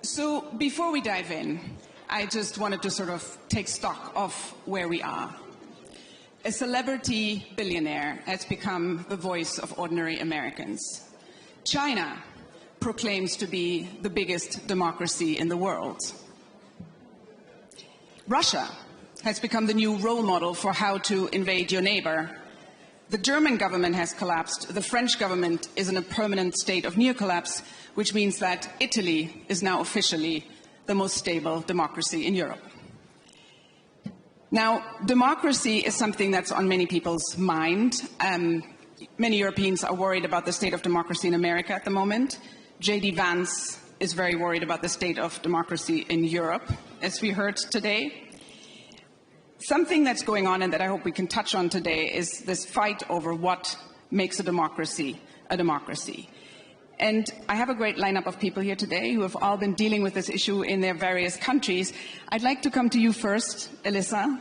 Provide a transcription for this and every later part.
So before we dive in, I just wanted to sort of take stock of where we are. A celebrity billionaire has become the voice of ordinary Americans. China proclaims to be the biggest democracy in the world. Russia has become the new role model for how to invade your neighbor. The German government has collapsed. The French government is in a permanent state of near collapse, which means that Italy is now officially the most stable democracy in Europe. Now, democracy is something that's on many people's mind. Many Europeans are worried about the state of democracy in America at the moment. J.D. Vance is very worried about the state of democracy in Europe, as we heard today. Something that's going on and that I hope we can touch on today is this fight over what makes a democracy a democracy. And I have a great lineup of people here today who have all been dealing with this issue in their various countries. I'd like to come to you first, Elissa,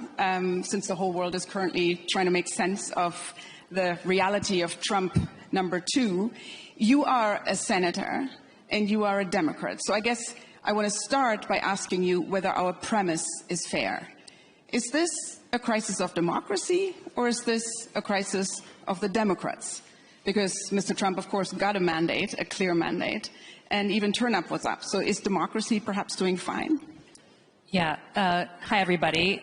since the whole world is currently trying to make sense of the reality of Trump #2. You are a senator and you are a Democrat. So I guess I want to start by asking you whether our premise is fair. Is this a crisis of democracy or is this a crisis of the Democrats? Because Mr. Trump, of course, got a mandate, a clear mandate, and even turnout was up. So is democracy perhaps doing fine? Yeah. Hi, everybody.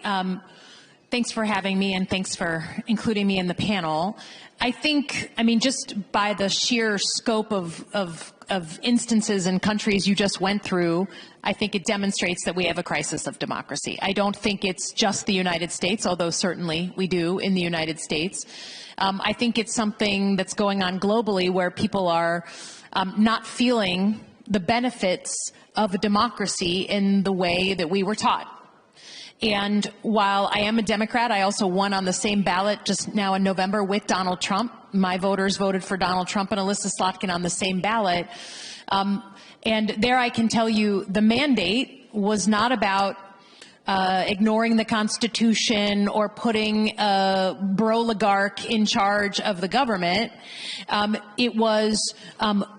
Thanks for having me, and thanks for including me in the panel. I think, just by the sheer scope of instances and countries you just went through, I think it demonstrates that we have a crisis of democracy. I don't think it's just the United States, although certainly we do in the United States. I think it's something that's going on globally where people are not feeling the benefits of a democracy in the way that we were taught. And while I am a Democrat, I also won on the same ballot just now in November with Donald Trump. My voters voted for Donald Trump and Elissa Slotkin on the same ballot. And there I can tell you the mandate was not about ignoring the Constitution or putting a broligarch in charge of the government. It was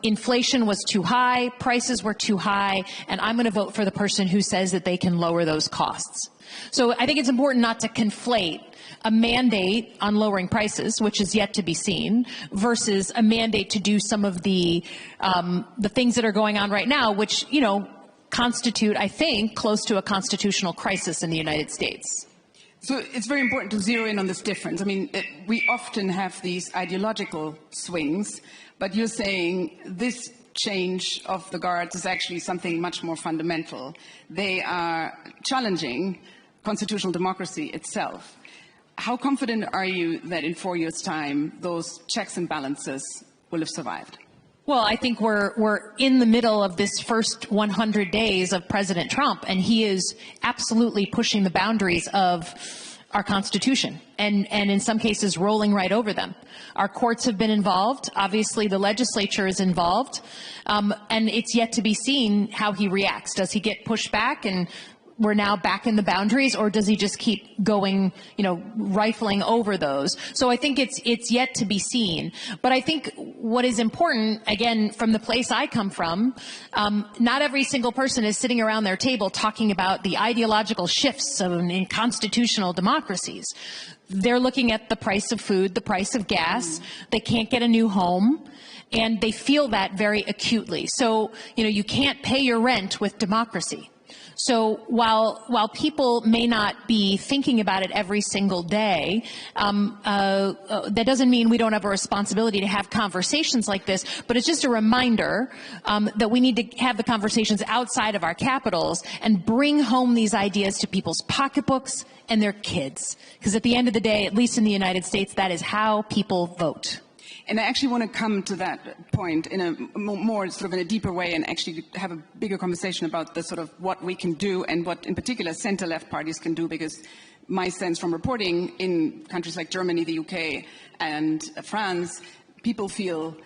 inflation was too high, prices were too high, and I'm going to vote for the person who says that they can lower those costs. So I think it's important not to conflate a mandate on lowering prices, which is yet to be seen, versus a mandate to do some of the things that are going on right now, which, constitute, I think, close to a constitutional crisis in the United States. So it's very important to zero in on this difference. We often have these ideological swings, but you're saying this change of the guards is actually something much more fundamental. They are challenging constitutional democracy itself. How confident are you that in 4 years' time, those checks and balances will have survived? Well, I think we're in the middle of this first 100 days of President Trump, and he is absolutely pushing the boundaries of our Constitution and in some cases rolling right over them. Our courts have been involved. Obviously, the legislature is involved, and it's yet to be seen how he reacts. Does he get pushed back and we're now back in the boundaries, or does he just keep going, rifling over those? So I think it's yet to be seen. But I think what is important, again, from the place I come from, not every single person is sitting around their table talking about the ideological shifts in constitutional democracies. They're looking at the price of food, the price of gas. They can't get a new home. And they feel that very acutely. So, you can't pay your rent with democracy. So while people may not be thinking about it every single day, that doesn't mean we don't have a responsibility to have conversations like this, but it's just a reminder that we need to have the conversations outside of our capitals and bring home these ideas to people's pocketbooks and their kids. Because at the end of the day, at least in the United States, that is how people vote. And I actually want to come to that point in a more sort of in a deeper way and actually have a bigger conversation about the sort of what we can do and what in particular center-left parties can do, because my sense from reporting in countries like Germany, the UK and France, people feel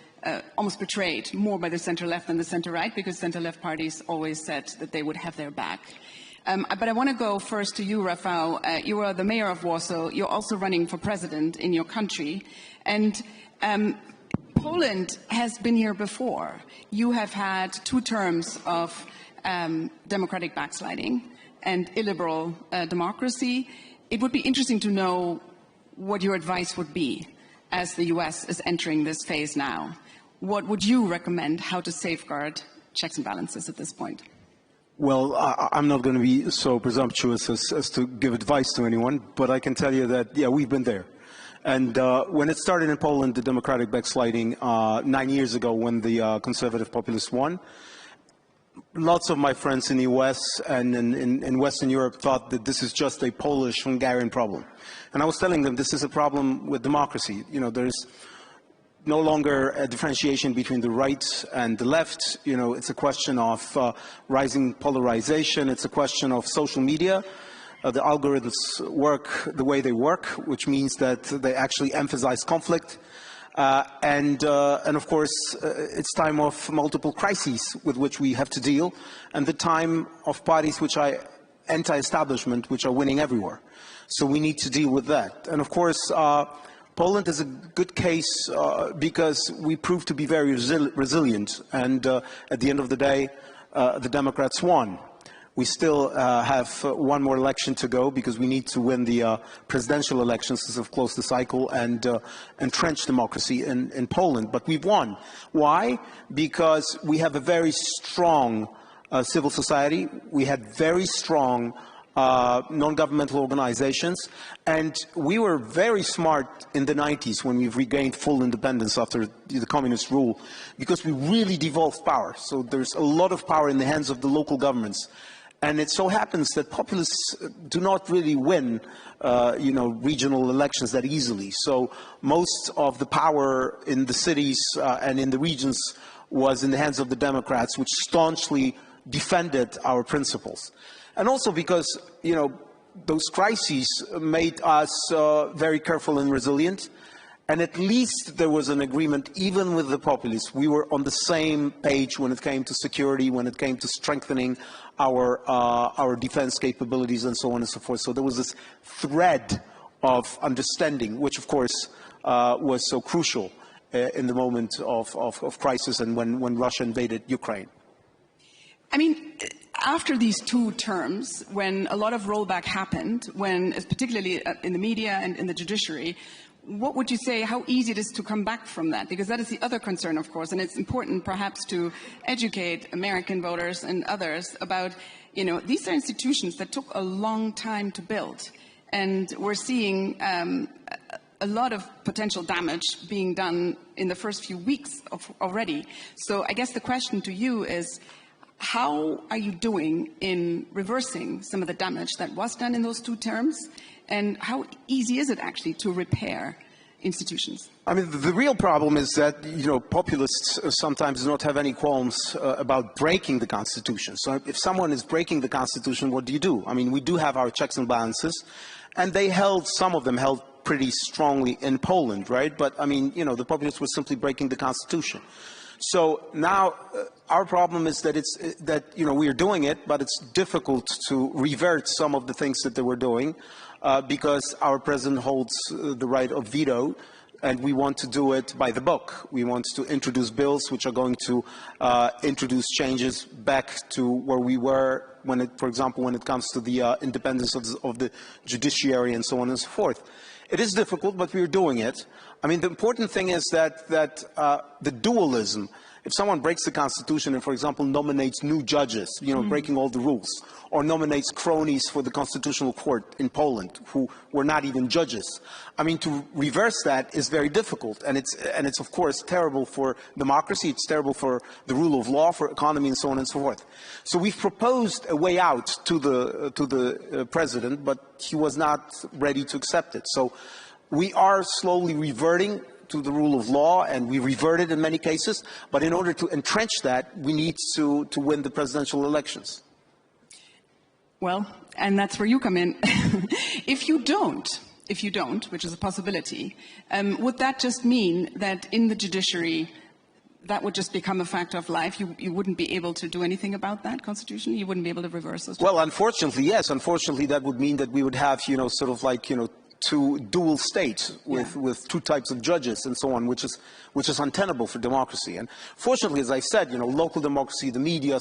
almost betrayed more by the center-left than the center-right, because center-left parties always said that they would have their back. But I want to go first to you, Rafał. You are the mayor of Warsaw. You're also running for president in your country. And Poland has been here before. You have had 2 terms of democratic backsliding and illiberal democracy. It would be interesting to know what your advice would be as the US is entering this phase now. What would you recommend how to safeguard checks and balances at this point? Well, I'm not going to be so presumptuous as to give advice to anyone, but I can tell you that, yeah, we've been there. And when it started in Poland, the democratic backsliding 9 years ago when the conservative populists won, lots of my friends in the US and in Western Europe thought that this is just a Polish-Hungarian problem. And I was telling them this is a problem with democracy. You know, there's no longer a differentiation between the right and the left. You know, it's a question of rising polarization. It's a question of social media. The algorithms work the way they work, which means that they actually emphasize conflict. And of course, it's time of multiple crises with which we have to deal, and the time of parties which are anti-establishment, which are winning everywhere. So we need to deal with that. And of course, Poland is a good case because we proved to be very resilient, and at the end of the day, the Democrats won. We still have one more election to go because we need to win the presidential elections to sort of close the cycle and entrench democracy in Poland. But we've won. Why? Because we have a very strong civil society. We had very strong non-governmental organizations, and we were very smart in the 90s when we've regained full independence after the communist rule, because we really devolved power. So there's a lot of power in the hands of the local governments. And it so happens that populists do not really win, regional elections that easily. So most of the power in the cities and in the regions was in the hands of the Democrats, which staunchly defended our principles. And also because, those crises made us very careful and resilient. And at least there was an agreement, even with the populists. We were on the same page when it came to security, when it came to strengthening our defense capabilities and so on and so forth. So there was this thread of understanding, which of course was so crucial in the moment of crisis and when Russia invaded Ukraine. I mean, after these two terms, when a lot of rollback happened, particularly in the media and in the judiciary, what would you say, how easy it is to come back from that? Because that is the other concern, of course, and it's important perhaps to educate American voters and others about, these are institutions that took a long time to build. And we're seeing a lot of potential damage being done in the first few weeks already. So I guess the question to you is, how are you doing in reversing some of the damage that was done in those two terms? And how easy is it actually to repair institutions? I mean, the real problem is that, populists sometimes do not have any qualms about breaking the Constitution. So if someone is breaking the Constitution, what do you do? I mean, we do have our checks and balances, and some of them held pretty strongly in Poland, right? But, I mean, the populists were simply breaking the Constitution. So now our problem is that we are doing it, but it's difficult to revert some of the things that they were doing because our president holds the right of veto, and we want to do it by the book. We want to introduce bills which are going to introduce changes back to where we were for example, when it comes to the independence of the judiciary and so on and so forth. It is difficult, but we're doing it. I mean, the important thing is that the dualism, if someone breaks the Constitution and, for example, nominates new judges, breaking all the rules, or nominates cronies for the Constitutional Court in Poland who were not even judges, I mean, to reverse that is very difficult, and it's of course terrible for democracy, it's terrible for the rule of law, for economy, and so on and so forth. So we've proposed a way out to the president, but he was not ready to accept it. So we are slowly reverting to the rule of law, and we reverted in many cases, but in order to entrench that, we need to win the presidential elections. Well, and that's where you come in. If you don't, which is a possibility, would that just mean that in the judiciary, that would just become a fact of life? You wouldn't be able to do anything about that constitutionally? You wouldn't be able to reverse those? Well, unfortunately, yes. Unfortunately, that would mean that we would have, to dual state with two types of judges and so on, which is untenable for democracy. And fortunately, as I said, local democracy, the media,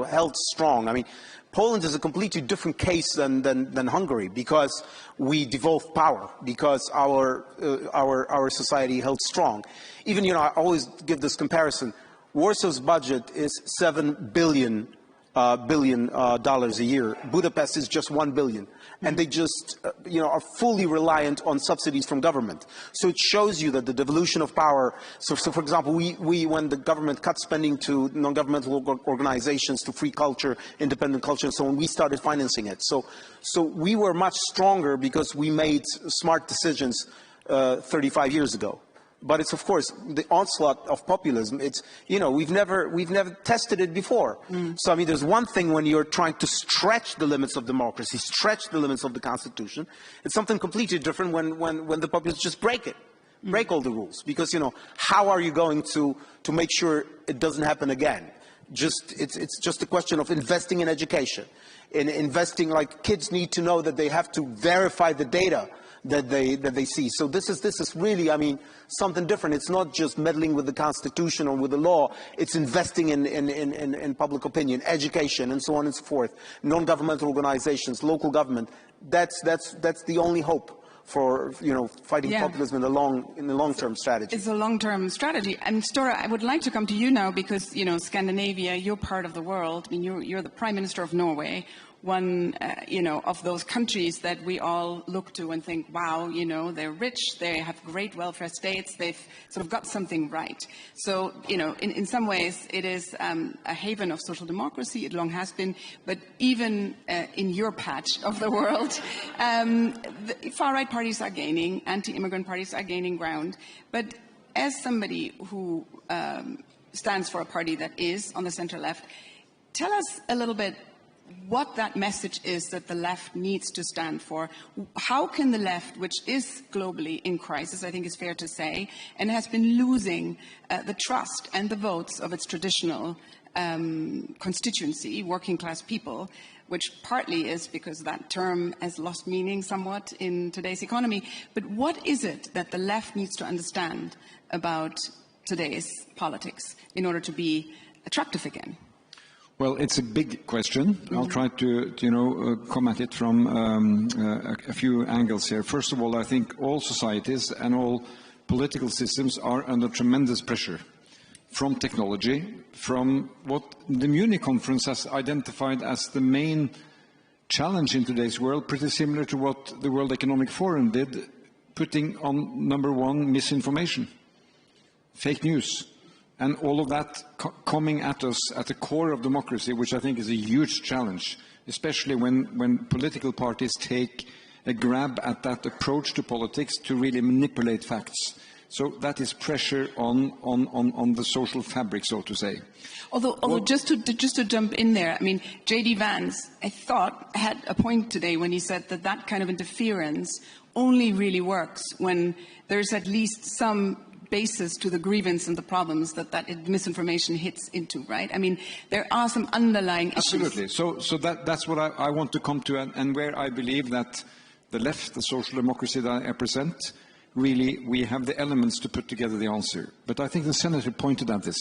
held strong. I mean, Poland is a completely different case than Hungary, because we devolved power, because our society held strong. Even, I always give this comparison. Warsaw's budget is $7 billion a year. Budapest is just $1 billion. And they just, are fully reliant on subsidies from government. So it shows you that the devolution of power, so for example, we when the government cut spending to non-governmental organizations, to free culture, independent culture and so on, we started financing it. So we were much stronger because we made smart decisions 35 years ago. But it's, of course, the onslaught of populism. It's, we've never tested it before. So, I mean, there's one thing when you're trying to stretch the limits of democracy, stretch the limits of the Constitution. It's something completely different when the populists just break it, break all the rules. Because, how are you going to make sure it doesn't happen again? It's just a question of investing in education, in investing, like, kids need to know that they have to verify the data that they see. So this is really, I mean, something different. It's not just meddling with the Constitution or with the law. It's investing in public opinion, education, and so on and so forth. Non-governmental organizations, local government. That's the only hope for fighting populism in the long-term strategy. It's a long-term strategy. And Støre, I would like to come to you now because Scandinavia, you're part of the world. I mean, you're the Prime Minister of Norway. One, of those countries that we all look to and think, wow, they're rich, they have great welfare states, they've sort of got something right. So, in some ways, it is a haven of social democracy, it long has been, but even in your patch of the world, the far-right parties are gaining, anti-immigrant parties are gaining ground. But as somebody who stands for a party that is on the center-left, tell us a little bit what that message is that the left needs to stand for. How can the left, which is globally in crisis, I think is fair to say, and has been losing the trust and the votes of its traditional constituency, working class people, which partly is because that term has lost meaning somewhat in today's economy, but what is it that the left needs to understand about today's politics in order to be attractive again? Well, it's a big question. I'll try to come at it from a few angles here. First of all, I think all societies and all political systems are under tremendous pressure from technology, from what the Munich Conference has identified as the main challenge in today's world, pretty similar to what the World Economic Forum did, putting on number one misinformation, fake news. And all of that coming at us at the core of democracy, which I think is a huge challenge, especially when political parties take a grab at that approach to politics to really manipulate facts. So that is pressure on the social fabric, so to say. Although just to jump in there, I mean, J.D. Vance, I thought, had a point today when he said that kind of interference only really works when there's at least some basis to the grievance and the problems that misinformation hits into, right? I mean, there are some underlying issues. Absolutely. So that's what I want to come to, and where I believe that the left, the social democracy that I represent, really, we have the elements to put together the answer. But I think the senator pointed at this.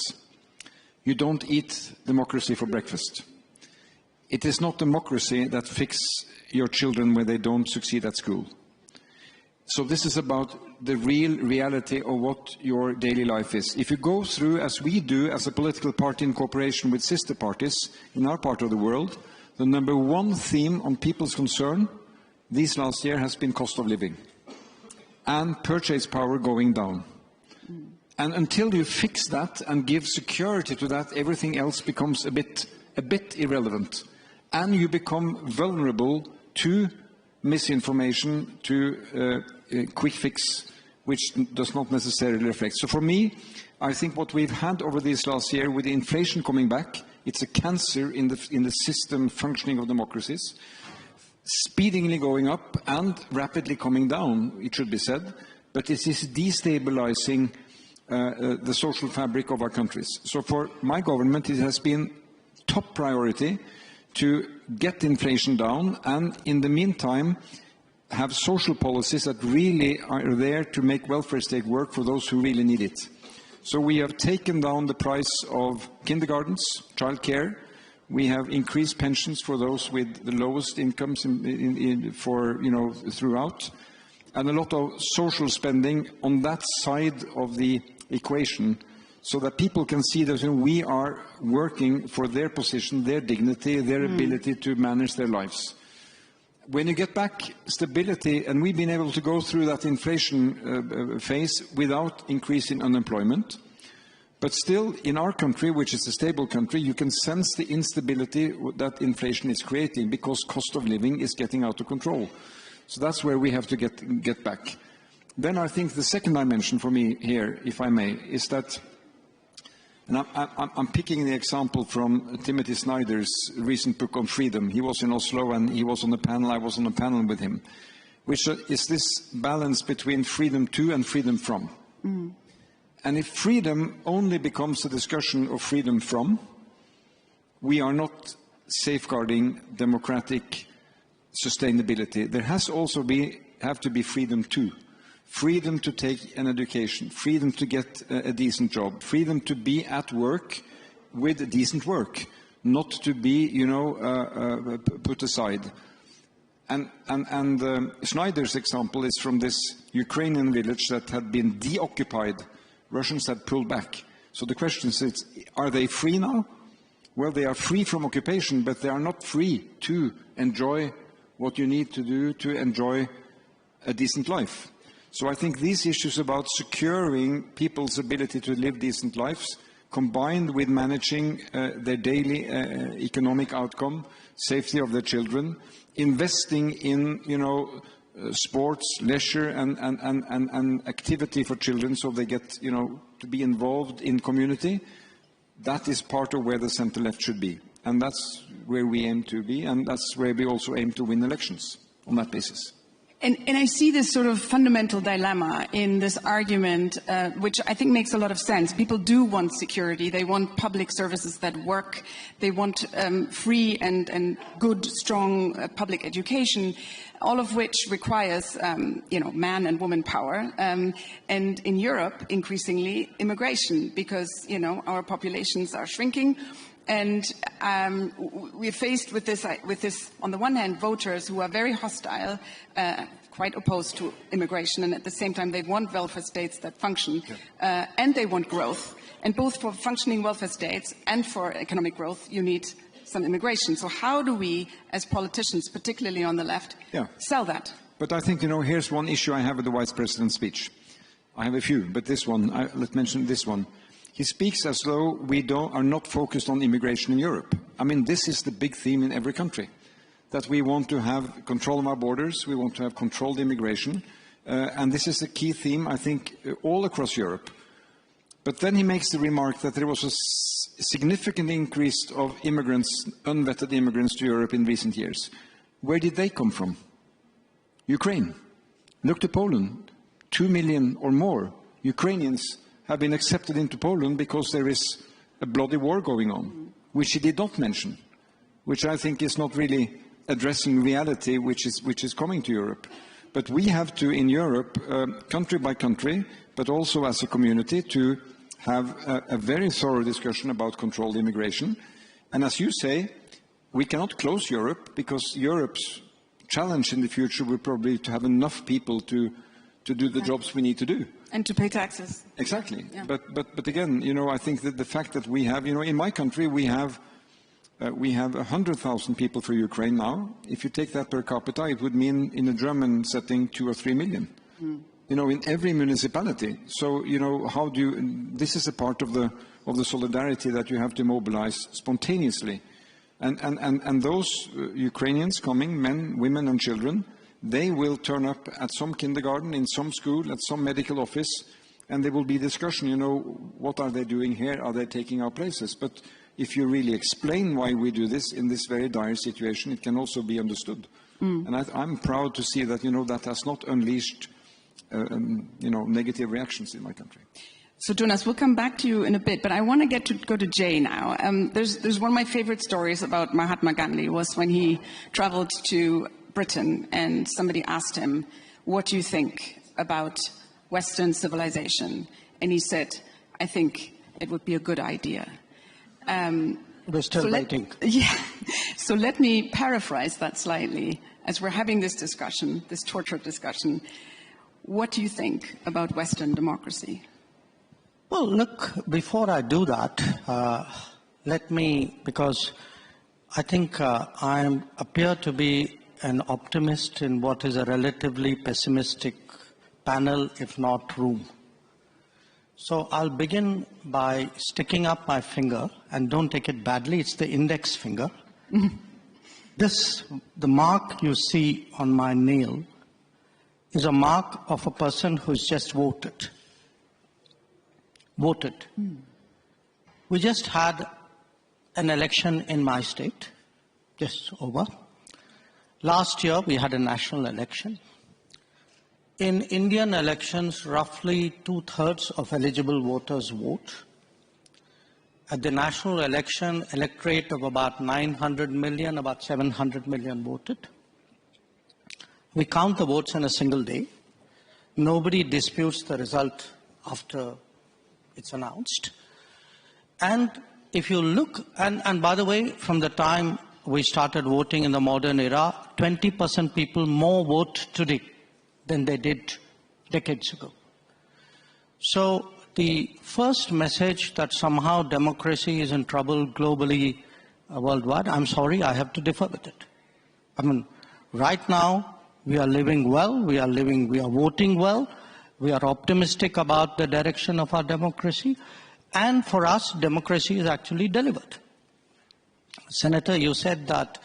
You don't eat democracy for breakfast. It is not democracy that fixes your children when they don't succeed at school. So this is about the real reality of what your daily life is. If you go through, as we do as a political party in cooperation with sister parties in our part of the world, the number one theme on people's concern this last year has been cost of living and purchase power going down. And until you fix that and give security to that, everything else becomes a bit irrelevant. And you become vulnerable to misinformation, to quick fix, which does not necessarily reflect. So for me, I think what we've had over this last year with the inflation coming back, it's a cancer in the system functioning of democracies, speedily going up and rapidly coming down, it should be said, but it is destabilizing the social fabric of our countries. So for my government, it has been top priority to get inflation down, and in the meantime, have social policies that really are there to make welfare state work for those who really need it. So we have taken down the price of kindergartens, childcare. We have increased pensions for those with the lowest incomes throughout, and a lot of social spending on that side of the equation, so that people can see that we are working for their position, their dignity, their ability to manage their lives. When you get back stability, and we've been able to go through that inflation phase without increasing unemployment, but still in our country, which is a stable country, you can sense the instability that inflation is creating because cost of living is getting out of control. So that's where we have to get back. Then I think the second dimension for me here, if I may, is that, and I'm picking the example from Timothy Snyder's recent book on freedom. He was in Oslo and he was on the panel, I was on the panel with him, which is this balance between freedom to and freedom from. Mm. And if freedom only becomes a discussion of freedom from, we are not safeguarding democratic sustainability. There has also have to be freedom to. Freedom to take an education, freedom to get a decent job, freedom to be at work with decent work, not to be, put aside. And Schneider's example is from this Ukrainian village that had been deoccupied. Russians had pulled back. So the question is, are they free now? Well, they are free from occupation, but they are not free to enjoy what you need to do to enjoy a decent life. So I think these issues about securing people's ability to live decent lives, combined with managing their daily economic outcome, safety of their children, investing in, sports, leisure, and activity for children, so they get, to be involved in community. That is part of where the centre-left should be, and that's where we aim to be, and that's where we also aim to win elections on that basis. And I see this sort of fundamental dilemma in this argument, which I think makes a lot of sense. People do want security. They want public services that work. They want free and good, strong public education, all of which requires, man and woman power. And in Europe, increasingly, immigration, because, our populations are shrinking. And we're faced with this, on the one hand, voters who are very hostile, quite opposed to immigration, and at the same time they want welfare states that function, and they want growth. And both for functioning welfare states and for economic growth, you need some immigration. So how do we, as politicians, particularly on the left, sell that? But I think, here's one issue I have with the Vice President's speech. I have a few, but this one, let's mention this one. He speaks as though we are not focused on immigration in Europe. I mean, this is the big theme in every country, that we want to have control of our borders, we want to have controlled immigration, and this is a key theme, I think, all across Europe. But then he makes the remark that there was a significant increase of immigrants, unvetted immigrants to Europe in recent years. Where did they come from? Ukraine. Look to Poland. 2 million or more Ukrainians have been accepted into Poland because there is a bloody war going on, which he did not mention, which I think is not really addressing reality which is coming to Europe. But we have to, in Europe, country by country, but also as a community, to have a very thorough discussion about controlled immigration. And as you say, we cannot close Europe, because Europe's challenge in the future will probably to have enough people to do the jobs we need to do. And to pay taxes. Exactly. Yeah. But again, I think that the fact that we have, in my country, we have 100,000 people for Ukraine now. If you take that per capita, it would mean in a German setting 2 or 3 million. Mm. In every municipality. So, how do you? This is a part of the solidarity that you have to mobilize spontaneously, and those Ukrainians coming, men, women, and children, they will turn up at some kindergarten, in some school, at some medical office, and there will be discussion, what are they doing here? Are they taking our places? But if you really explain why we do this in this very dire situation, it can also be understood. Mm. And I'm proud to see that, that has not unleashed, negative reactions in my country. So, Jonas, we'll come back to you in a bit, but I want to go to Jay now. There's one of my favorite stories about Mahatma Gandhi was when he traveled to Britain, and somebody asked him, what do you think about Western civilization? And he said, I think it would be a good idea. We're still waiting. Yeah. So let me paraphrase that slightly. As we're having this discussion, this tortured discussion, what do you think about Western democracy? Well, look, before I do that, let me, because I think I appear to be an optimist in what is a relatively pessimistic panel, if not room. So I'll begin by sticking up my finger, and don't take it badly, it's the index finger. The mark you see on my nail is a mark of a person who's just voted. We just had an election in my state, just over. Last year, we had a national election. In Indian elections, roughly 2/3 of eligible voters vote. At the national election, electorate of about 900 million, about 700 million voted. We count the votes in a single day. Nobody disputes the result after it's announced. And if you look, and by the way, from the time we started voting in the modern era, 20% people more vote today than they did decades ago. So the first message that somehow democracy is in trouble globally, worldwide, I'm sorry, I have to differ with it. I mean, right now, we are living well, we are voting well, we are optimistic about the direction of our democracy, and for us, democracy is actually delivered. Senator, you said that,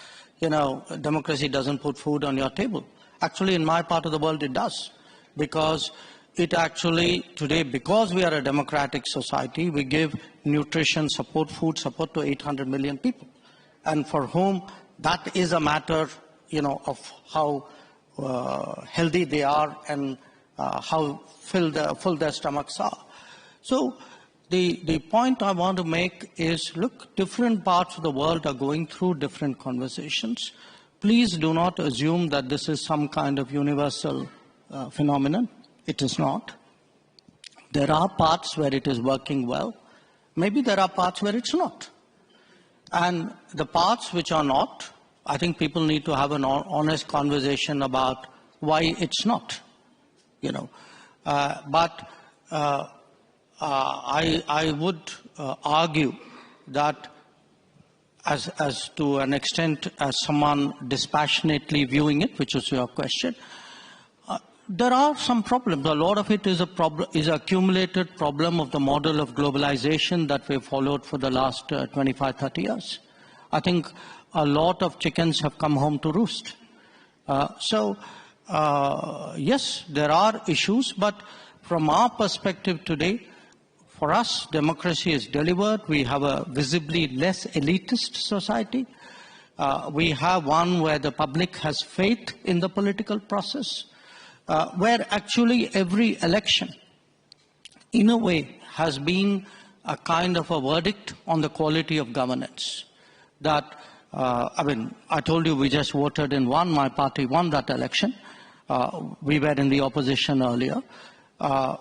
democracy doesn't put food on your table. Actually, in my part of the world, it does. Because it actually, today, because we are a democratic society, we give nutrition support, food support to 800 million people. And for whom that is a matter, of how healthy they are and how full their stomachs are. So the point I want to make is, look, different parts of the world are going through different conversations. Please do not assume that this is some kind of universal phenomenon. It is not. There are parts where it is working well. Maybe there are parts where it's not. And the parts which are not, I think people need to have an honest conversation about why it's not. I would argue that as to an extent as someone dispassionately viewing it, which is your question, there are some problems. A lot of it is an accumulated problem of the model of globalization that we've followed for the last 25, 30 years. I think a lot of chickens have come home to roost. Yes, there are issues, but from our perspective today, for us, democracy is delivered. We have a visibly less elitist society. We have one where the public has faith in the political process, where actually every election, in a way, has been a kind of a verdict on the quality of governance. That, I told you we just voted in one. My party won that election. We were in the opposition earlier.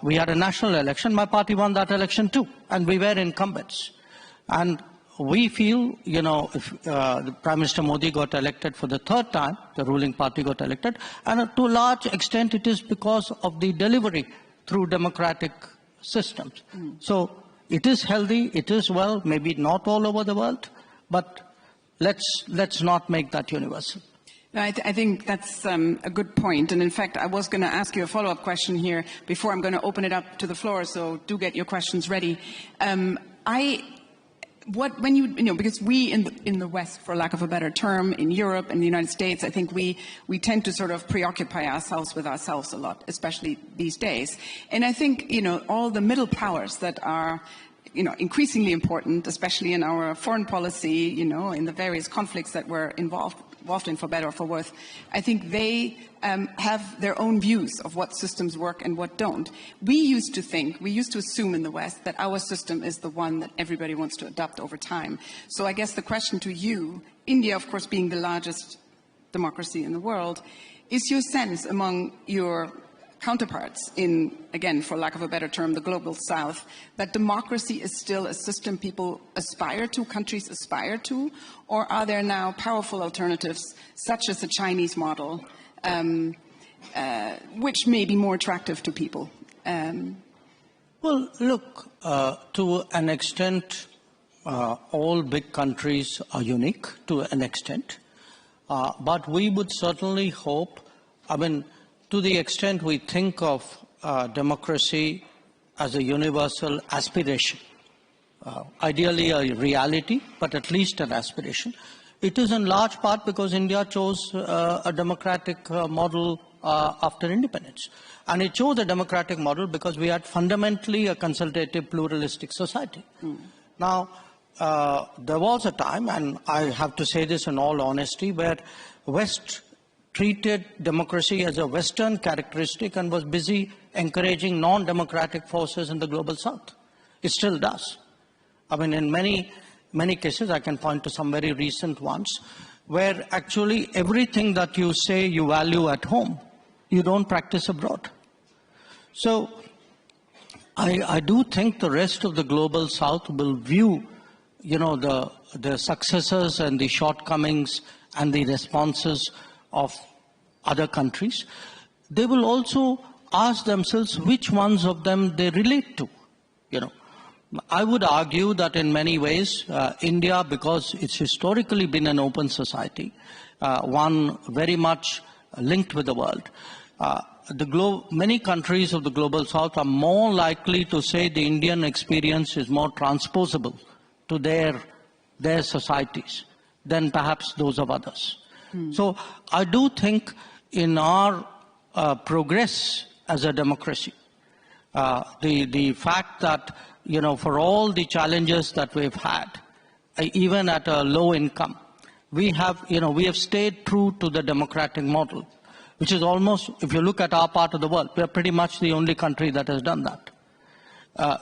We had a national election. My party won that election too, and we were incumbents. And we feel, if the Prime Minister Modi got elected for the third time, the ruling party got elected, and to a large extent it is because of the delivery through democratic systems. So it is healthy, it is well, maybe not all over the world, but let's not make that universal. No, I think that's a good point. And in fact, I was going to ask you a follow-up question here before I'm going to open it up to the floor. So do get your questions ready. Because we in the West, for lack of a better term, in Europe and the United States, I think we tend to sort of preoccupy ourselves with ourselves a lot, especially these days. And I think, all the middle powers that are increasingly important, especially in our foreign policy, in the various conflicts that we're involved in, for better or for worse, I think they have their own views of what systems work and what don't. We used to assume in the West that our system is the one that everybody wants to adopt over time. So I guess the question to you, India, of course, being the largest democracy in the world. Is your sense among your counterparts in, again, for lack of a better term, the global south, that democracy is still a system people aspire to, countries aspire to, or are there now powerful alternatives, such as the Chinese model, which may be more attractive to people? Well, look, to an extent, all big countries are unique to an extent, but we would certainly hope, to the extent we think of democracy as a universal aspiration, ideally a reality, but at least an aspiration. It is in large part because India chose a democratic model after independence. And it chose a democratic model because we had fundamentally a consultative, pluralistic society. Now, there was a time, and I have to say this in all honesty, where West treated democracy as a Western characteristic and was busy encouraging non-democratic forces in the global south. It still does. In many cases, I can point to some very recent ones, where actually everything that you say you value at home, you don't practice abroad. So I do think the rest of the global south will view, the successes and the shortcomings and the responses of other countries. They will also ask themselves which ones of them they relate to. I would argue that in many ways, India, because it's historically been an open society, one very much linked with the world, many countries of the global south are more likely to say the Indian experience is more transposable to their societies than perhaps those of others. So I do think in our progress as a democracy, the fact that, for all the challenges that we've had, even at a low income, we have stayed true to the democratic model, which is almost, if you look at our part of the world, we're pretty much the only country that has done that.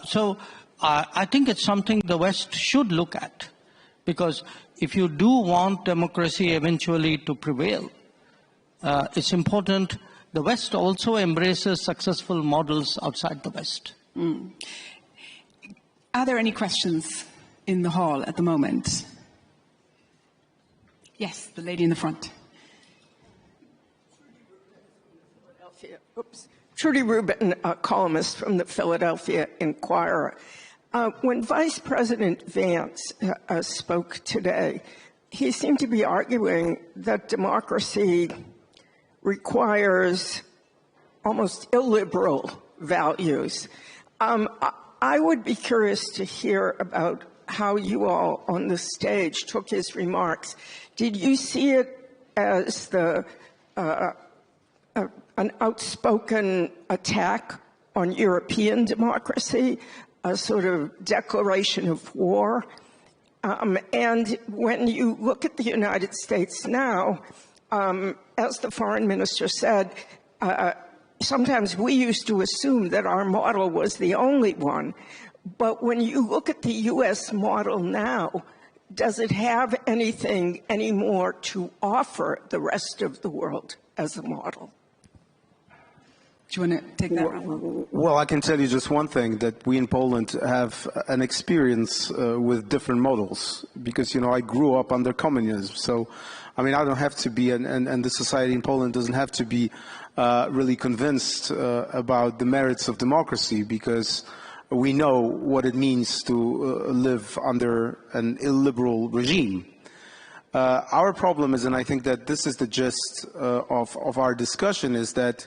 So I think it's something the West should look at, because if you do want democracy eventually to prevail, it's important the West also embraces successful models outside the West. Are there any questions in the hall at the moment? Yes, the lady in the front. Trudy Rubin, a columnist from the Philadelphia Inquirer. When Vice President Vance spoke today, he seemed to be arguing that democracy requires almost illiberal values. I would be curious to hear about how you all on the stage took his remarks. Did you see it as an outspoken attack on European democracy, a sort of declaration of war? And when you look at the United States now, as the foreign minister said, sometimes we used to assume that our model was the only one. But when you look at the U.S. model now, does it have anything anymore to offer the rest of the world as a model? Do you want to take that? Well, I can tell you just one thing, that we in Poland have an experience with different models, because, I grew up under communism. So, I don't have to be, and the society in Poland doesn't have to be really convinced about the merits of democracy, because we know what it means to live under an illiberal regime. Our problem is, and I think that this is the gist of our discussion, is that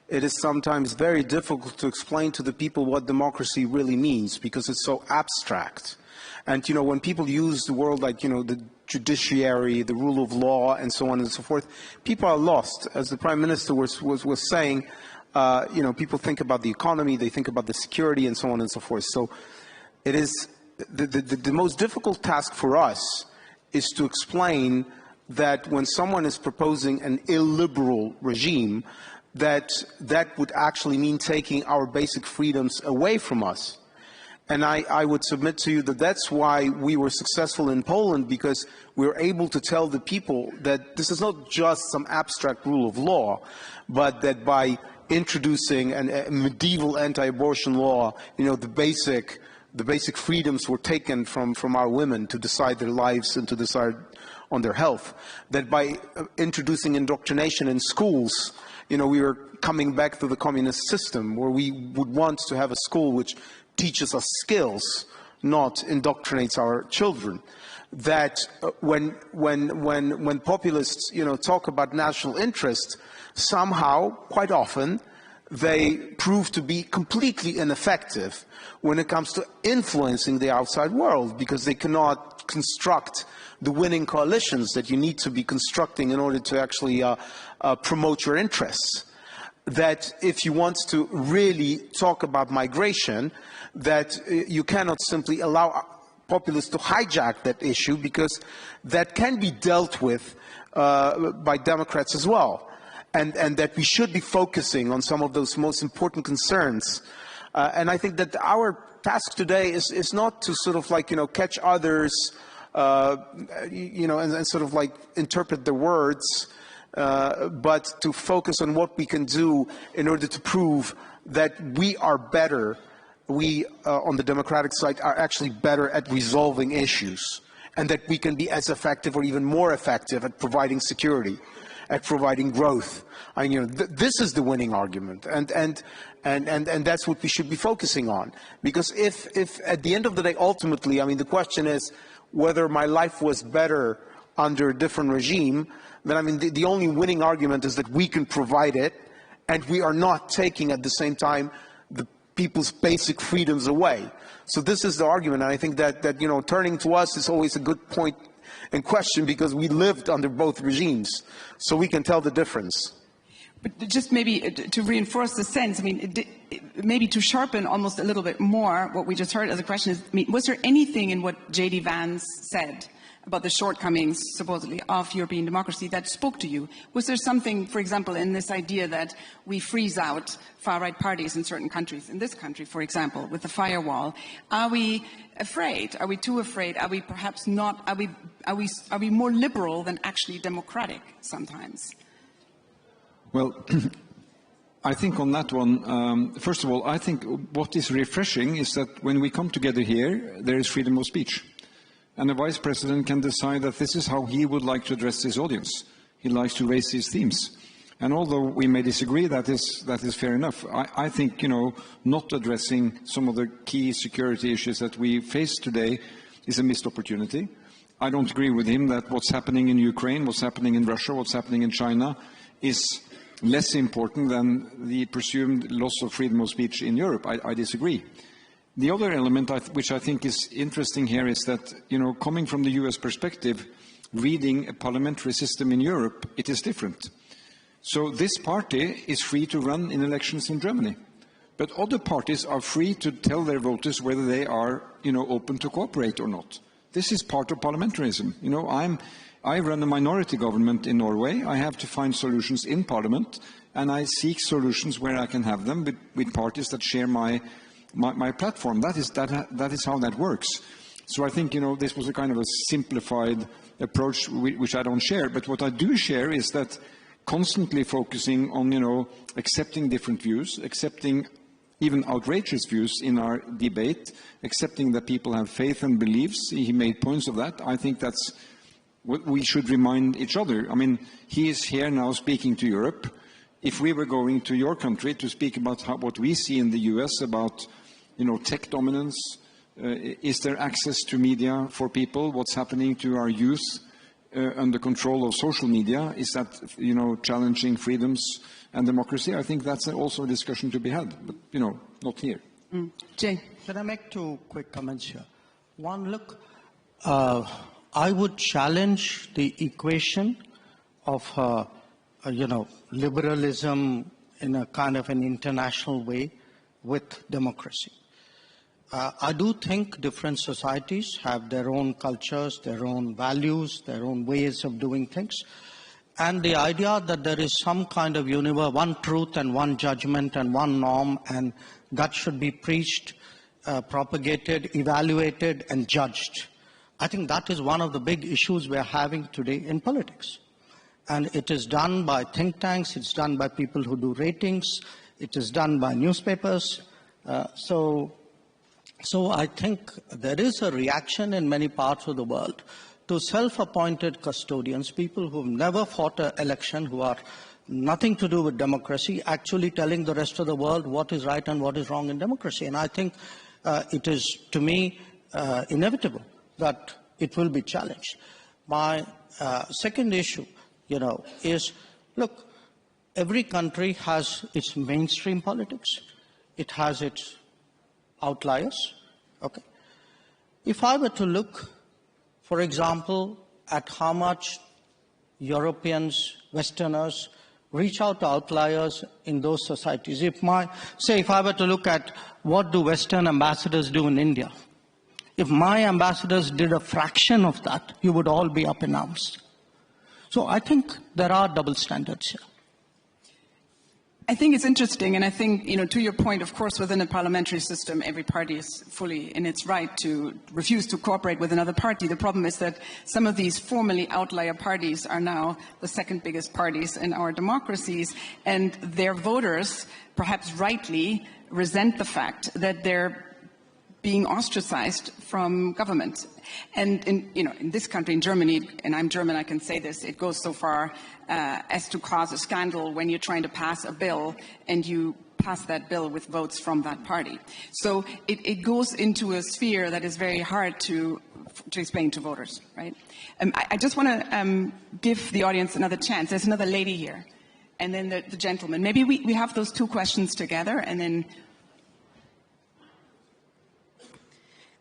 it is sometimes very difficult to explain to the people what democracy really means, because it's so abstract. And, when people use the word like, the judiciary, the rule of law, and so on and so forth, people are lost. As the Prime Minister was saying, people think about the economy, they think about the security, and so on and so forth. So it is the most difficult task for us is to explain that when someone is proposing an illiberal regime, that would actually mean taking our basic freedoms away from us. And I would submit to you that that's why we were successful in Poland, because we were able to tell the people that this is not just some abstract rule of law, but that by introducing a medieval anti-abortion law, the basic freedoms were taken from our women to decide their lives and to decide on their health. That by introducing indoctrination in schools, we were coming back to the communist system, where we would want to have a school which teaches us skills, not indoctrinates our children. That when populists, talk about national interest, somehow, quite often, they prove to be completely ineffective when it comes to influencing the outside world, because they cannot construct the winning coalitions that you need to be constructing in order to actually promote your interests. That if you want to really talk about migration, that you cannot simply allow populists to hijack that issue, because that can be dealt with by Democrats as well. And that we should be focusing on some of those most important concerns. And I think that our task today is not to sort of catch others, and sort of interpret their words, but to focus on what we can do in order to prove that we are better. We, on the democratic side, are actually better at resolving issues, and that we can be as effective or even more effective at providing security, at providing growth. I mean, this is the winning argument, and that's what we should be focusing on. Because if at the end of the day, ultimately, I mean, the question is whether my life was better under a different regime, then I mean, the only winning argument is that we can provide it, and we are not taking at the same time the people's basic freedoms away. So this is the argument, and I think that turning to us is always a good point in question, because we lived under both regimes, so we can tell the difference. But just maybe to reinforce the sense, I mean, maybe to sharpen almost a little bit more what we just heard as a question is, I mean, was there anything in what J.D. Vance said about the shortcomings, supposedly, of European democracy that spoke to you? Was there something, for example, in this idea that we freeze out far-right parties in certain countries, in this country, for example, with the firewall? Are we afraid? Are we too afraid? Are we perhaps not? Are we more liberal than actually democratic sometimes? Well, I think on that one, first of all, I think what is refreshing is that when we come together here, there is freedom of speech. And the Vice President can decide that this is how he would like to address his audience. He likes to raise these themes. And although we may disagree, that is fair enough. I think, not addressing some of the key security issues that we face today is a missed opportunity. I don't agree with him that what's happening in Ukraine, what's happening in Russia, what's happening in China is less important than the presumed loss of freedom of speech in Europe. I disagree. The other element which I think is interesting here is that, coming from the US perspective, reading a parliamentary system in Europe, it is different. So this party is free to run in elections in Germany, but other parties are free to tell their voters whether they are, open to cooperate or not. This is part of parliamentarism. I run a minority government in Norway. I have to find solutions in parliament, and I seek solutions where I can have them with parties that share my platform. That is how that works. So I think, this was a kind of a simplified approach which I don't share. But what I do share is that constantly focusing on, accepting different views, accepting even outrageous views in our debate, accepting that people have faith and beliefs. He made points of that. I think that's what we should remind each other. I mean, he is here now speaking to Europe. If we were going to your country to speak about what we see in the US about, tech dominance, is there access to media for people? What's happening to our youth under control of social media? Is that, challenging freedoms and democracy? I think that's also a discussion to be had, but, not here. Jay. Can I make two quick comments here? One, look, I would challenge the equation of, liberalism in a kind of an international way with democracy. I do think different societies have their own cultures, their own values, their own ways of doing things. And the idea that there is some kind of one truth and one judgment and one norm, and that should be preached propagated, evaluated, and judged. I think that is one of the big issues we're having today in politics. And it is done by think tanks, it's done by people who do ratings, it is done by newspapers. So I think there is a reaction in many parts of the world to self-appointed custodians, people who've never fought an election, who are nothing to do with democracy, actually telling the rest of the world what is right and what is wrong in democracy. And I think it is, to me, inevitable that it will be challenged. My second issue, is, look, every country has its mainstream politics. It has its outliers. Okay. If I were to look, for example, at how much Europeans, Westerners, reach out to outliers in those societies. If I were to look at what do Western ambassadors do in India, if my ambassadors did a fraction of that, you would all be up in arms. So I think there are double standards here. I think it's interesting, and I think, to your point, of course, within a parliamentary system, every party is fully in its right to refuse to cooperate with another party. The problem is that some of these formerly outlier parties are now the second biggest parties in our democracies, and their voters, perhaps rightly, resent the fact that they're being ostracized from government. And in this country, in Germany, and I'm German, I can say this, it goes so far as to cause a scandal when you're trying to pass a bill and you pass that bill with votes from that party. So it goes into a sphere that is very hard to explain to voters, right? I just want to give the audience another chance. There's another lady here, and then the gentleman. Maybe we have those two questions together, and then...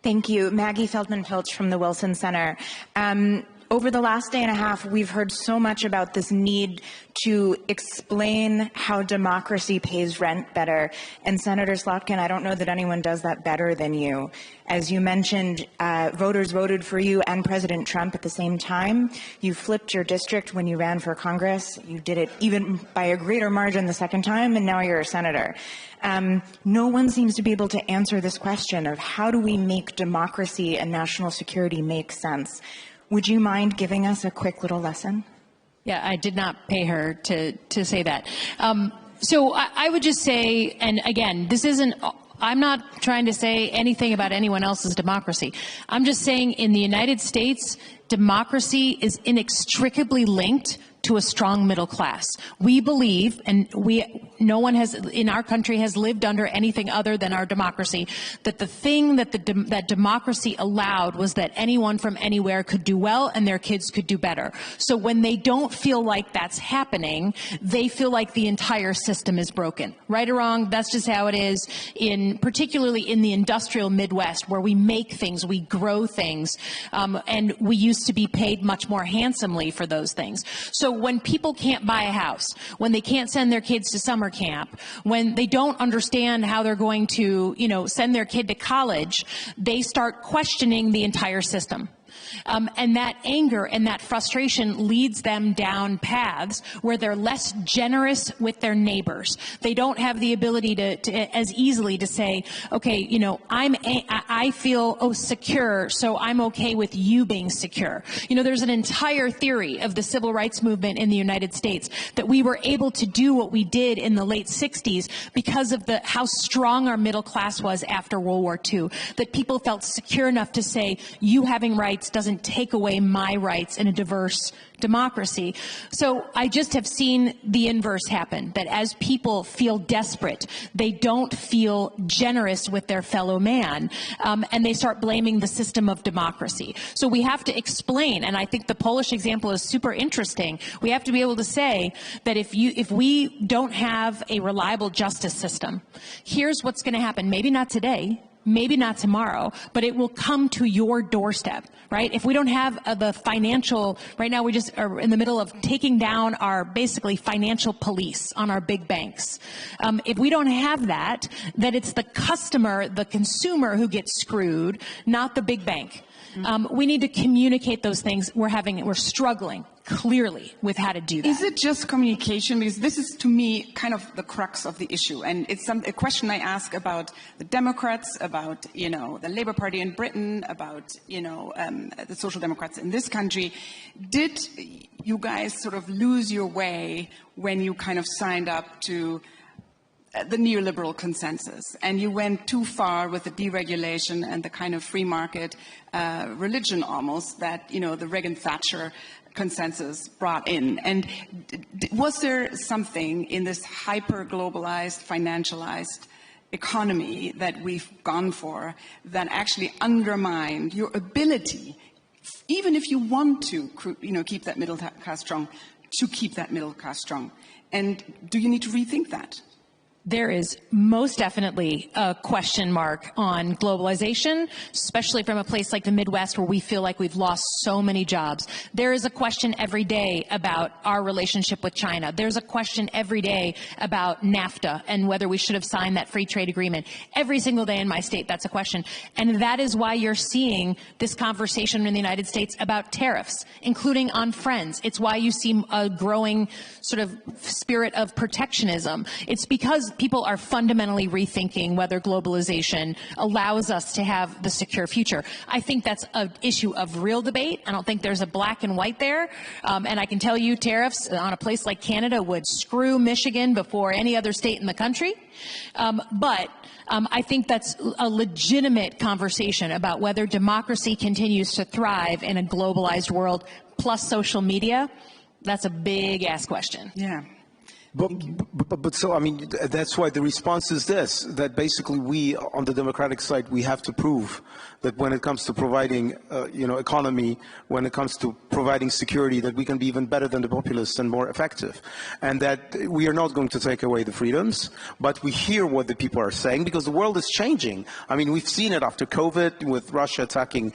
Thank you. Maggie Feldman-Pilch from the Wilson Center. Over the last day and a half, we've heard so much about this need to explain how democracy pays rent better. And Senator Slotkin, I don't know that anyone does that better than you. As you mentioned, voters voted for you and President Trump at the same time. You flipped your district when you ran for Congress. You did it even by a greater margin the second time, and now you're a senator. No one seems to be able to answer this question of how do we make democracy and national security make sense. Would you mind giving us a quick little lesson? Yeah, I did not pay her to say that. So I would just say, and again, I'm not trying to say anything about anyone else's democracy. I'm just saying in the United States, democracy is inextricably linked to a strong middle class. We believe, and no one in our country has lived under anything other than our democracy, that the thing that that democracy allowed was that anyone from anywhere could do well and their kids could do better. So when they don't feel like that's happening, they feel like the entire system is broken. Right or wrong, that's just how it is, particularly in the industrial Midwest, where we make things, we grow things, and we used to be paid much more handsomely for those things. So when people can't buy a house, when they can't send their kids to summer camp, when they don't understand how they're going to, send their kid to college, they start questioning the entire system. And that anger and that frustration leads them down paths where they're less generous with their neighbors. They don't have the ability to as easily to say, okay, I feel secure, so I'm okay with you being secure. There's an entire theory of the civil rights movement in the United States that we were able to do what we did in the late 60s because of how strong our middle class was after World War II, that people felt secure enough to say, you having rights doesn't take away my rights in a diverse democracy. So I just have seen the inverse happen, that as people feel desperate, they don't feel generous with their fellow man, and they start blaming the system of democracy. So we have to explain, and I think the Polish example is super interesting. We have to be able to say that if we don't have a reliable justice system, here's what's going to happen. Maybe not today, maybe not tomorrow, but it will come to your doorstep, right? If we don't have the financial, right now we just are in the middle of taking down our basically financial police on our big banks. If we don't have that, then it's the customer, the consumer who gets screwed, not the big bank. We need to communicate those things. We're struggling clearly with how to do that. Is it just communication? Because this is, to me, kind of the crux of the issue. And it's a question I ask about the Democrats, about, the Labour Party in Britain, about, the Social Democrats in this country. Did you guys sort of lose your way when you kind of signed up to the neoliberal consensus, and you went too far with the deregulation and the kind of free market religion almost that, the Reagan-Thatcher consensus brought in? And was there something in this hyper-globalized, financialized economy that we've gone for that actually undermined your ability, even if you want to, keep that middle class strong, to keep that middle class strong? And do you need to rethink that? There is most definitely a question mark on globalization, especially from a place like the Midwest where we feel like we've lost so many jobs. There is a question every day about our relationship with China. There's a question every day about NAFTA and whether we should have signed that free trade agreement. Every single day in my state, that's a question. And that is why you're seeing this conversation in the United States about tariffs, including on friends. It's why you see a growing sort of spirit of protectionism. It's because people are fundamentally rethinking whether globalization allows us to have the secure future. I think that's an issue of real debate. I don't think there's a black and white there. And I can tell you tariffs on a place like Canada would screw Michigan before any other state in the country. But I think that's a legitimate conversation about whether democracy continues to thrive in a globalized world plus social media. That's a big-ass question. Yeah. But so, I mean, that's why the response is this, that basically we, on the Democratic side, we have to prove that when it comes to providing, economy, when it comes to providing security, that we can be even better than the populists and more effective. And that we are not going to take away the freedoms, but we hear what the people are saying because the world is changing. I mean, we've seen it after COVID with Russia attacking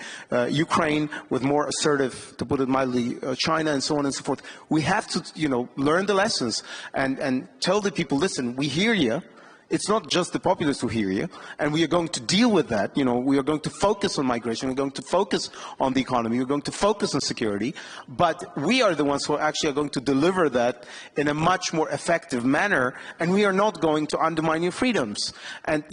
Ukraine, with more assertive, to put it mildly, China and so on and so forth. We have to, learn the lessons and tell the people, listen, we hear you. It's not just the populists who hear you, and we are going to deal with that. We are going to focus on migration, we're going to focus on the economy, we're going to focus on security, but we are the ones who actually are going to deliver that in a much more effective manner, and we are not going to undermine your freedoms. And,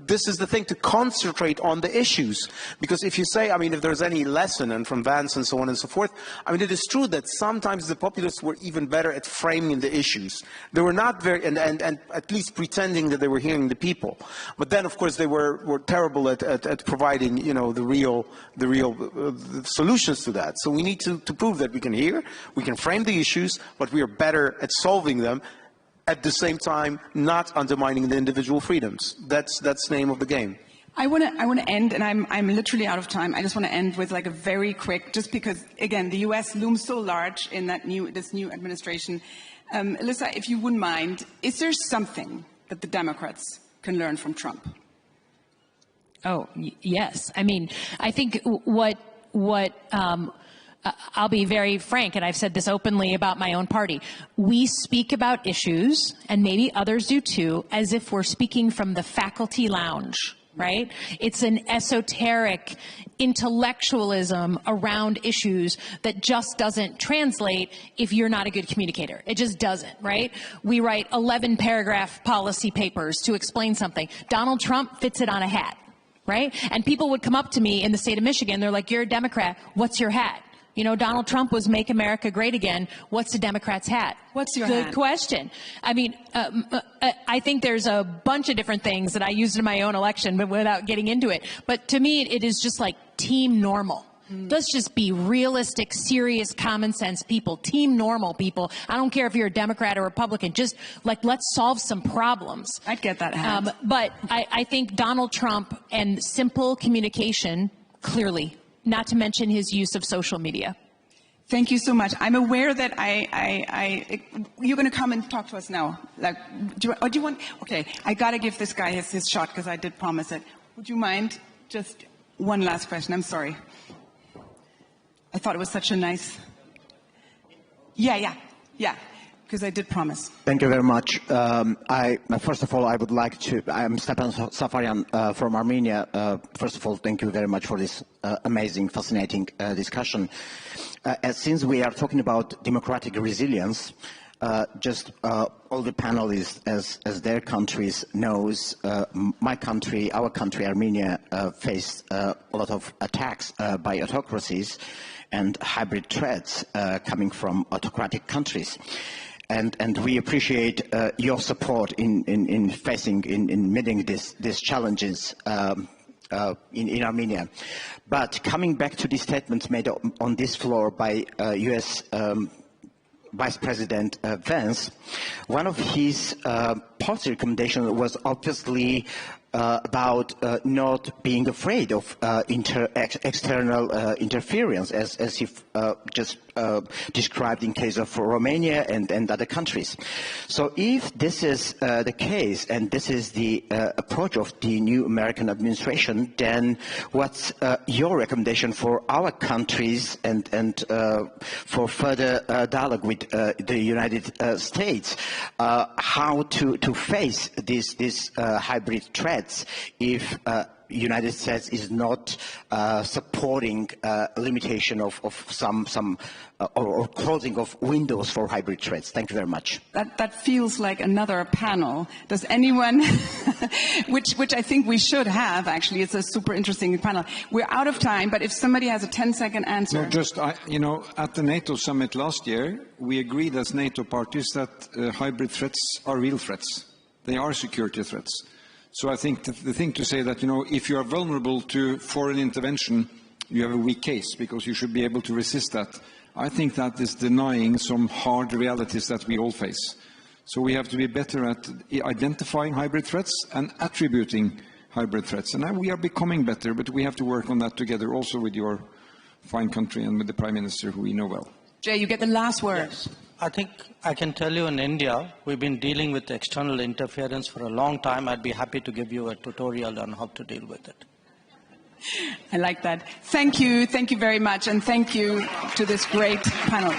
this is the thing, to concentrate on the issues. Because if you say, if there's any lesson, and from Vance and so on and so forth, it is true that sometimes the populists were even better at framing the issues. They were not very, and at least pretending that they were hearing the people. But then, of course, they were terrible at providing, the real solutions to that. So we need to prove that we can hear, we can frame the issues, but we are better at solving them, at the same time not undermining the individual freedoms. That's the name of the game. I want to end, and I'm literally out of time. I just want to end with like a very quick, just because again the U.S. looms so large in this new administration. Elissa, if you wouldn't mind, is there something that the Democrats can learn from Trump? Oh, yes. I think I'll be very frank, and I've said this openly about my own party. We speak about issues, and maybe others do too, as if we're speaking from the faculty lounge, right? It's an esoteric intellectualism around issues that just doesn't translate if you're not a good communicator. It just doesn't, right? We write 11-paragraph policy papers to explain something. Donald Trump fits it on a hat, right? And people would come up to me in the state of Michigan. They're like, you're a Democrat. What's your hat? Donald Trump was Make America Great Again. What's a Democrat's hat? What's your hat? Good question. I think there's a bunch of different things that I used in my own election, but without getting into it. But to me, it is just like team normal. Let's just be realistic, serious, common sense people, team normal people. I don't care if you're a Democrat or Republican. Just let's solve some problems. I'd get that hat. But I think Donald Trump and simple communication, clearly, not to mention his use of social media. Thank you so much. I'm aware that you're going to come and talk to us now. Do you want? Okay, I got to give this guy his shot because I did promise it. Would you mind just one last question? I'm sorry. I thought it was such a nice. Yeah. Because I did promise. Thank you very much. First of all, I would like to, I'm Stepan Safarian from Armenia. First of all, thank you very much for this amazing, fascinating discussion. Since we are talking about democratic resilience, all the panelists, as their countries knows, my country, our country, Armenia, faced a lot of attacks by autocracies and hybrid threats coming from autocratic countries. And we appreciate your support in meeting these challenges in Armenia. But coming back to the statements made on this floor by U.S. Vice President Vance, one of his policy recommendations was obviously about not being afraid of external interference, as he just described in case of Romania and other countries. So if this is the case, and this is the approach of the new American administration, then what's your recommendation for our countries and for further dialogue with the United States, how to face these hybrid threats if United States is not supporting limitation of some or closing of windows for hybrid threats? Thank you very much. That feels like another panel. Does anyone, which I think we should have, actually, it's a super interesting panel. We're out of time, but if somebody has a 10-second answer. No, at the NATO summit last year, we agreed as NATO parties that hybrid threats are real threats. They are security threats. So I think the thing to say that, if you are vulnerable to foreign intervention, you have a weak case, because you should be able to resist that. I think that is denying some hard realities that we all face. So we have to be better at identifying hybrid threats and attributing hybrid threats. And we are becoming better, but we have to work on that together, also with your fine country and with the Prime Minister, who we know well. Jay, you get the last word. Yes. I think I can tell you in India, we've been dealing with external interference for a long time. I'd be happy to give you a tutorial on how to deal with it. I like that. Thank you very much, and thank you to this great panel.